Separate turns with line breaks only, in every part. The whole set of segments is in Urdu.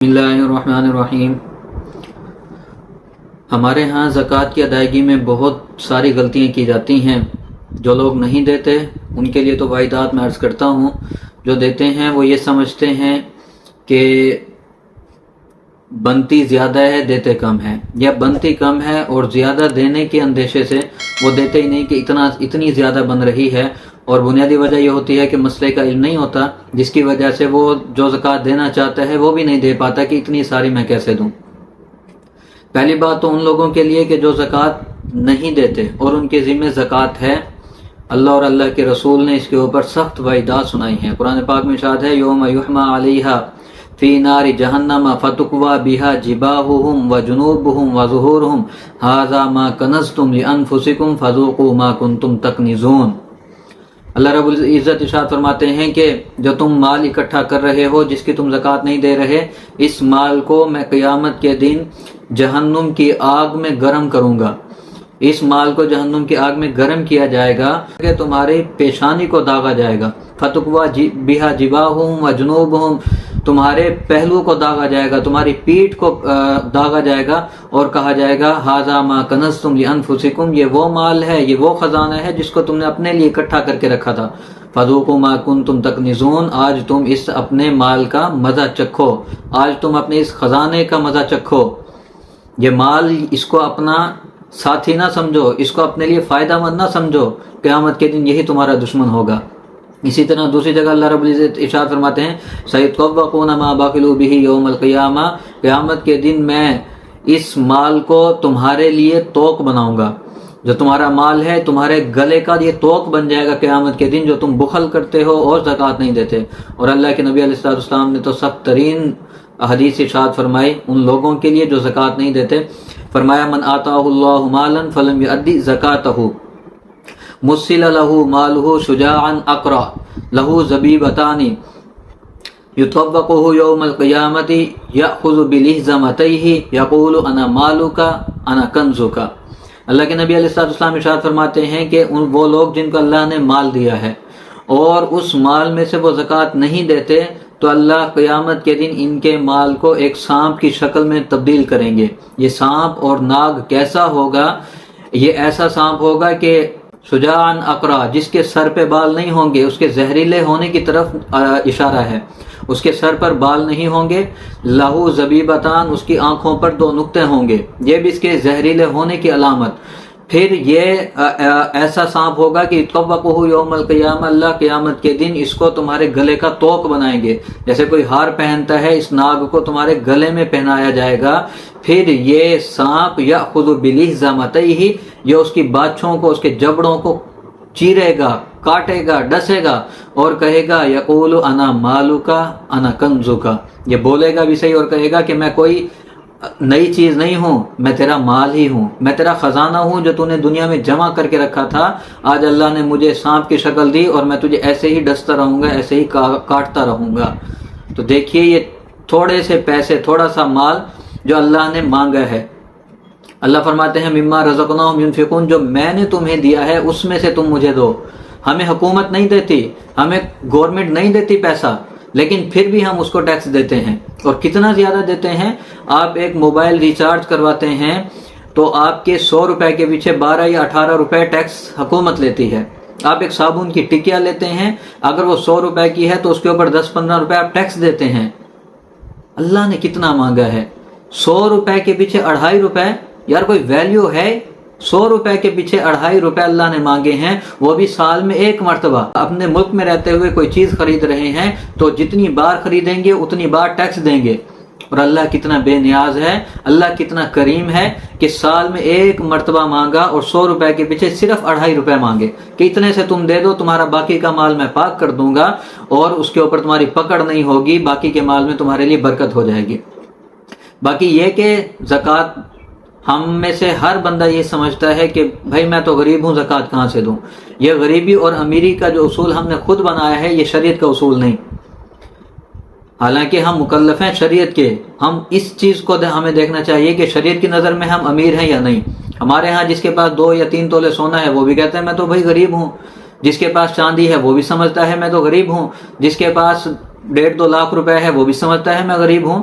بسم اللہ الرحمن الرحیم۔ ہمارے ہاں زکوٰۃ کی ادائیگی میں بہت ساری غلطیاں کی جاتی ہیں۔ جو لوگ نہیں دیتے ان کے لیے تو واحدات میں عرض کرتا ہوں۔ جو دیتے ہیں وہ یہ سمجھتے ہیں کہ بنتی زیادہ ہے دیتے کم ہے، یا بنتی کم ہے اور زیادہ دینے کے اندیشے سے وہ دیتے ہی نہیں کہ اتنی زیادہ بن رہی ہے، اور بنیادی وجہ یہ ہوتی ہے کہ مسئلے کا علم نہیں ہوتا، جس کی وجہ سے وہ جو زکوٰۃ دینا چاہتا ہے وہ بھی نہیں دے پاتا کہ اتنی ساری میں کیسے دوں۔ پہلی بات تو ان لوگوں کے لیے کہ جو زکوٰۃ نہیں دیتے اور ان کے ذمہ زکوٰۃ ہے، اللہ اور اللہ کے رسول نے اس کے اوپر سخت وعیدات سنائی ہیں۔ قرآن پاک میں ارشاد ہے یوم یحمى علیہا فی نار جہنم فتکوی بہا جباہہم وجنوبہم وظہورہم ھذا ما کنزتم لانفسکم فذوقوا ما کنتم تکنزون۔ اللہ رب العزت ارشاد فرماتے ہیں کہ جو تم مال اکٹھا کر رہے ہو جس کی تم زکوٰۃ نہیں دے رہے، اس مال کو میں قیامت کے دن جہنم کی آگ میں گرم کروں گا۔ اس مال کو جہنم کی آگ میں گرم کیا جائے گا کہ تمہاری پیشانی کو داغا جائے گا، فتکوی بہا جباہہم وجنوبہم، تمہارے پہلو کو داغا جائے گا، تمہاری پیٹھ کو داغا جائے گا، اور کہا جائے گا ھذا ما کنزتم لانفسکم، یہ وہ مال ہے، یہ وہ خزانہ ہے جس کو تم نے اپنے لیے اکٹھا کر کے رکھا تھا۔ فذوقوا ما کنتم تکنزون، آج تم اس اپنے مال کا مزہ چکھو، آج تم اپنے اس خزانے کا مزہ چکھو۔ یہ مال اس کو اپنا ساتھی نہ سمجھو، اس کو اپنے لیے فائدہ مند نہ سمجھو، قیامت کے دن یہی تمہارا دشمن ہوگا۔ اسی طرح دوسری جگہ اللہ رب العزت ارشاد فرماتے ہیں سَيُطَوَّقُونَ مَا بَخِلُوا بِهِ يَوْمَ الْقِيَامَةِ، قیامت کے دن میں اس مال کو تمہارے لیے توق بناؤں گا۔ جو تمہارا مال ہے تمہارے گلے کا یہ توق بن جائے گا قیامت کے دن، جو تم بخل کرتے ہو اور زکوٰۃ نہیں دیتے۔ اور اللہ کے نبی علیہ السلام نے تو سخت ترین حدیث ارشاد فرمائی ان لوگوں کے لیے جو زکوٰۃ نہیں دیتے، فرمایا من آتاہ اللہ مالا فلم یؤدی زکاتہ مثل لہ مالہ شجاعا اقرع لہ زبیبتان یطوقہ یوم القیامۃ یأخذ بلحظمتیہ یقول انا مالک انا کنزک۔ اللہ کے نبی علیہ السلام ارشاد فرماتے ہیں کہ وہ لوگ جن کو اللہ نے مال دیا ہے اور اس مال میں سے وہ زکوٰۃ نہیں دیتے، تو اللہ قیامت کے دن ان کے مال کو ایک سانپ کی شکل میں تبدیل کریں گے۔ یہ سانپ اور ناگ کیسا ہوگا؟ یہ ایسا سانپ ہوگا کہ شجاعاً اقرع، جس کے سر پہ بال نہیں ہوں گے، اس کے زہریلے ہونے کی طرف اشارہ ہے، اس کے سر پر بال نہیں ہوں گے، لہو زبیبتان، اس کی آنکھوں پر 2 نقطے ہوں گے، یہ بھی اس کے زہریلے ہونے کی علامت۔ پھر یہ ایسا سانپ ہوگا کہ یطوقہ یوم القیامہ، اللہ قیامت کے دن اس کو تمہارے گلے کا توق بنائیں گے، جیسے کوئی ہار پہنتا ہے اس ناگ کو تمہارے گلے میں پہنایا جائے گا۔ پھر یہ سانپ یأخذ بلحظمتیہ، یہ اس کی باچھوں کو، اس کے جبڑوں کو چیرے گا، کاٹے گا، ڈسے گا، اور کہے گا یقول انا مالک انا کنزک، یہ بولے گا بھی صحیح اور کہے گا کہ میں کوئی نئی چیز نہیں ہوں، میں تیرا مال ہی ہوں، میں تیرا خزانہ ہوں جو تو نے دنیا میں جمع کر کے رکھا تھا، آج اللہ نے مجھے سانپ کی شکل دی اور میں تجھے ایسے ہی ڈستا رہوں گا، ایسے ہی کاٹتا رہوں گا۔ تو دیکھیے یہ تھوڑے سے پیسے، تھوڑا سا مال جو اللہ نے مانگا ہے، اللہ فرماتے ہیں مما رزقناہم ینفقون، جو میں نے تمہیں دیا ہے اس میں سے تم مجھے دو۔ ہمیں حکومت نہیں دیتی، ہمیں گورنمنٹ نہیں دیتی پیسہ، لیکن پھر بھی ہم اس کو ٹیکس دیتے ہیں، اور کتنا زیادہ دیتے ہیں۔ آپ ایک موبائل ریچارج کرواتے ہیں تو آپ کے 100 روپے کے پیچھے 12 یا 18 روپے ٹیکس حکومت لیتی ہے۔ آپ ایک صابن کی ٹکیا لیتے ہیں، اگر وہ 100 روپے کی ہے تو اس کے اوپر 10-15 روپے آپ ٹیکس دیتے ہیں۔ اللہ نے کتنا مانگا ہے؟ 100 روپے کے پیچھے 2.5 روپے، یار کوئی ویلیو ہے؟ 100 روپے کے پیچھے 2.5 روپے اللہ نے مانگے ہیں، وہ بھی سال میں 1 مرتبہ۔ اپنے ملک میں رہتے ہوئے کوئی چیز خرید رہے ہیں تو جتنی بار خریدیں گے اتنی بار ٹیکس دیں گے۔ اور اللہ کتنا بے نیاز ہے، اللہ کتنا کریم ہے کہ سال میں 1 مرتبہ مانگا اور 100 روپے کے پیچھے صرف 2.5 روپے مانگے کہ اتنے سے تم دے دو، تمہارا باقی کا مال میں پاک کر دوں گا، اور اس کے اوپر تمہاری پکڑ نہیں ہوگی، باقی کے مال میں تمہارے لیے برکت ہو جائے گی۔ باقی یہ کہ زکوٰۃ، ہم میں سے ہر بندہ یہ سمجھتا ہے کہ بھائی میں تو غریب ہوں، زکوٰۃ کہاں سے دوں؟ یہ غریبی اور امیری کا جو اصول ہم نے خود بنایا ہے، یہ شریعت کا اصول نہیں۔ حالانکہ ہم مکلف ہیں شریعت کے، ہم اس چیز کو ہمیں دیکھنا چاہیے کہ شریعت کی نظر میں ہم امیر ہیں یا نہیں۔ ہمارے ہاں جس کے پاس 2 یا 3 تولے سونا ہے وہ بھی کہتا ہے میں تو بھائی غریب ہوں، جس کے پاس چاندی ہے وہ بھی سمجھتا ہے میں تو غریب ہوں، جس کے پاس 1.5-2 لاکھ روپے ہے وہ بھی سمجھتا ہے میں غریب ہوں۔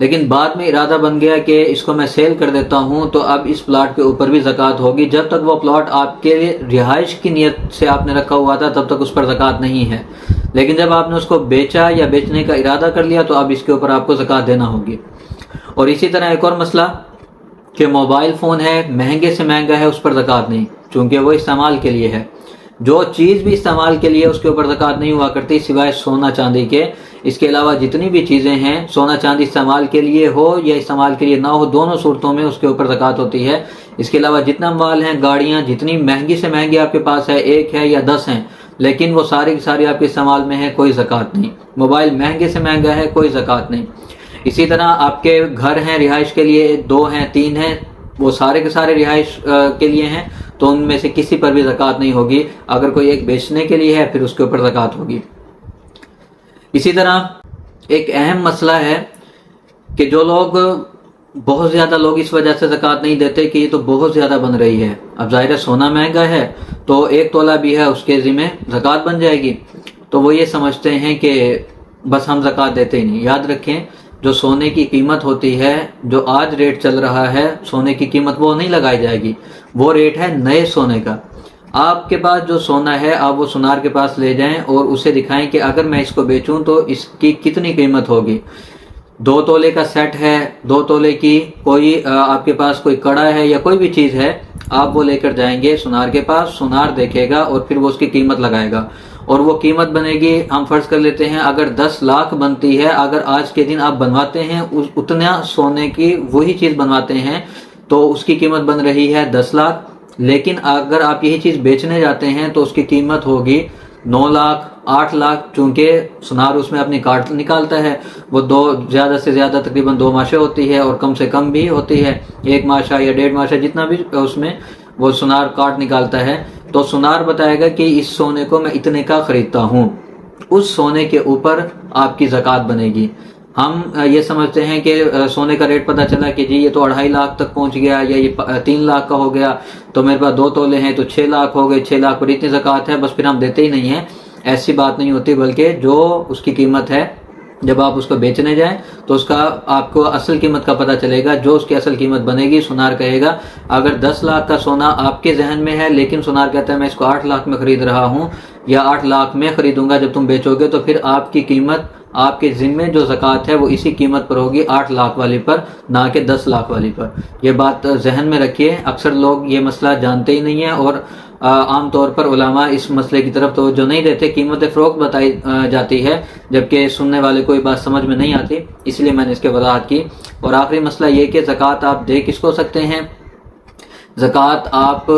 لیکن بعد میں ارادہ بن گیا کہ اس کو میں سیل کر دیتا ہوں تو اب اس پلاٹ کے اوپر بھی زکوٰۃ ہوگی. جب تک وہ پلاٹ آپ کے رہائش کی نیت سے آپ نے رکھا ہوا تھا تب تک اس پر زکوٰۃ نہیں ہے، لیکن جب آپ نے اس کو بیچا یا بیچنے کا ارادہ کر لیا تو اب اس کے اوپر آپ کو زکوٰۃ دینا ہوگی. اور اسی طرح ایک اور مسئلہ کہ موبائل فون ہے، مہنگے سے مہنگا ہے، اس پر زکوٰۃ نہیں، چونکہ وہ استعمال کے لیے ہے. جو چیز بھی استعمال کے لیے اس کے اوپر زکوٰۃ نہیں ہوا کرتی سوائے سونا چاندی کے. اس کے علاوہ جتنی بھی چیزیں ہیں، سونا چاندی استعمال کے لیے ہو یا استعمال کے لیے نہ ہو، دونوں صورتوں میں اس کے اوپر زکوٰۃ ہوتی ہے. اس کے علاوہ جتنا مال ہیں، گاڑیاں جتنی مہنگی سے مہنگی آپ کے پاس ہے، 1 ہے یا 10 ہیں، لیکن وہ ساری کی ساری آپ کے استعمال میں ہے، کوئی زکوٰۃ نہیں. موبائل مہنگے سے مہنگا ہے، کوئی زکوٰۃ نہیں. اسی طرح آپ کے گھر ہیں رہائش کے لیے، 2 ہیں 3 ہیں، وہ سارے کے سارے رہائش کے لیے ہیں، تو ان میں سے کسی پر بھی زکوٰۃ نہیں ہوگی. اگر کوئی ایک بیچنے کے لیے ہے پھر اس کے اوپر زکوٰۃ ہوگی. اسی طرح ایک اہم مسئلہ ہے کہ جو لوگ بہت زیادہ لوگ اس وجہ سے زکوٰۃ نہیں دیتے کہ یہ تو بہت زیادہ بن رہی ہے. اب ظاہر ہے سونا مہنگا ہے تو 1 تولہ بھی ہے اس کے ذمہ زکوٰۃ بن جائے گی، تو وہ یہ سمجھتے ہیں کہ بس ہم زکوٰۃ دیتے ہی نہیں. یاد رکھیں جو سونے کی قیمت ہوتی ہے، جو آج ریٹ چل رہا ہے سونے کی قیمت، وہ نہیں لگائی جائے گی، وہ ریٹ ہے نئے سونے کا. آپ کے پاس جو سونا ہے آپ وہ سونار کے پاس لے جائیں اور اسے دکھائیں کہ اگر میں اس کو بیچوں تو اس کی کتنی قیمت ہوگی. 2 تولے کا سیٹ ہے، 2 تولے کی کوئی آپ کے پاس کوئی کڑا ہے یا کوئی بھی چیز ہے، آپ وہ لے کر جائیں گے سونار کے پاس، سونار دیکھے گا اور پھر وہ اس کی قیمت لگائے گا. اور وہ قیمت بنے گی، ہم فرض کر لیتے ہیں اگر 10 لاکھ بنتی ہے، اگر آج کے دن آپ بنواتے ہیں اتنا سونے کی وہی چیز بنواتے ہیں تو اس کی قیمت بن رہی ہے 10 لاکھ. لیکن اگر آپ یہی چیز بیچنے جاتے ہیں تو اس کی قیمت ہوگی 9 لاکھ 8 لاکھ، چونکہ سونار اس میں اپنی کاٹ نکالتا ہے. وہ زیادہ سے زیادہ تقریباً 2 ماشا ہوتی ہے اور کم سے کم بھی ہوتی ہے 1 ماشا یا 1.5 ماشا، جتنا بھی اس میں وہ سونار کاٹ نکالتا ہے. تو سونار بتائے گا کہ اس سونے کو میں اتنے کا خریدتا ہوں، اس سونے کے اوپر آپ کی زکوٰۃ بنے گی. ہم یہ سمجھتے ہیں کہ سونے کا ریٹ پتہ چلا کہ جی یہ تو 2.5 لاکھ تک پہنچ گیا یا یہ 3 لاکھ کا ہو گیا، تو میرے پاس 2 تولے ہیں تو 6 لاکھ ہو گئے، 6 لاکھ پر اتنی زکوٰۃ ہے، بس پھر ہم دیتے ہی نہیں ہیں. ایسی بات نہیں ہوتی، بلکہ جو اس کی قیمت ہے جب آپ اس کو بیچنے جائیں تو اس کا آپ کو اصل قیمت کا پتہ چلے گا. جو اس کی اصل قیمت بنے گی سونار کہے گا. اگر 10 لاکھ کا سونا آپ کے ذہن میں ہے لیکن سونار کہتا ہے میں اس کو 8 لاکھ میں خرید رہا ہوں یا 8 لاکھ میں خریدوں گا جب تم بیچو گے، تو پھر آپ کی قیمت، آپ کے ذمے جو زکوٰۃ ہے وہ اسی قیمت پر ہوگی، 8 لاکھ والی پر، نہ کہ 10 لاکھ والی پر. یہ بات ذہن میں رکھیے. اکثر لوگ یہ مسئلہ جانتے ہی نہیں ہیں اور عام طور پر علماء اس مسئلے کی طرف توجہ نہیں دیتے. قیمت فروخت بتائی جاتی ہے جبکہ سننے والے کو یہ بات سمجھ میں نہیں آتی، اس لیے میں نے اس کے وضاحت کی. اور آخری مسئلہ یہ کہ زکوٰۃ آپ دے کس کو سکتے ہیں؟ زکوٰۃ آپ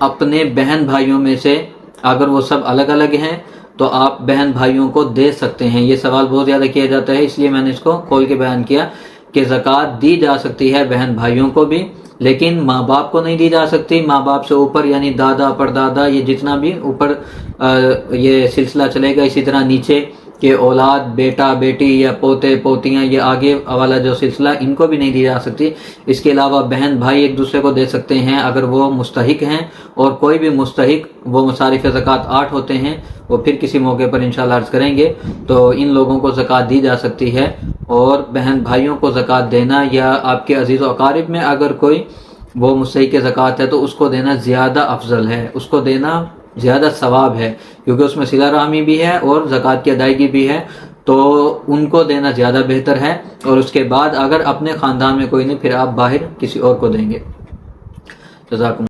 اپنے بہن بھائیوں میں سے، اگر وہ سب الگ الگ ہیں تو آپ بہن بھائیوں کو دے سکتے ہیں. یہ سوال بہت زیادہ کیا جاتا ہے، اس لیے میں نے اس کو کھول کے بیان کیا کہ زکوٰۃ دی جا سکتی ہے بہن بھائیوں کو بھی، لیکن ماں باپ کو نہیں دی جا سکتی. ماں باپ سے اوپر یعنی دادا پردادا، یہ جتنا بھی اوپر یہ سلسلہ چلے گا، اسی طرح نیچے کہ اولاد، بیٹا بیٹی یا پوتے پوتیاں، یہ آگے والا جو سلسلہ، ان کو بھی نہیں دی جا سکتی. اس کے علاوہ بہن بھائی ایک دوسرے کو دے سکتے ہیں اگر وہ مستحق ہیں، اور کوئی بھی مستحق، وہ مصارف زکوٰۃ 8 ہوتے ہیں، وہ پھر کسی موقع پر انشاءاللہ عرض کریں گے. تو ان لوگوں کو زکوٰۃ دی جا سکتی ہے. اور بہن بھائیوں کو زکوٰۃ دینا، یا آپ کے عزیز و اقارب میں اگر کوئی وہ مستحق زکوٰۃ ہے تو اس کو دینا زیادہ افضل ہے، اس کو دینا زیادہ ثواب ہے، کیونکہ اس میں صلہ رحمی بھی ہے اور زکوٰۃ کی ادائیگی بھی ہے، تو ان کو دینا زیادہ بہتر ہے. اور اس کے بعد اگر اپنے خاندان میں کوئی نہیں، پھر آپ باہر کسی اور کو دیں گے. جزاکم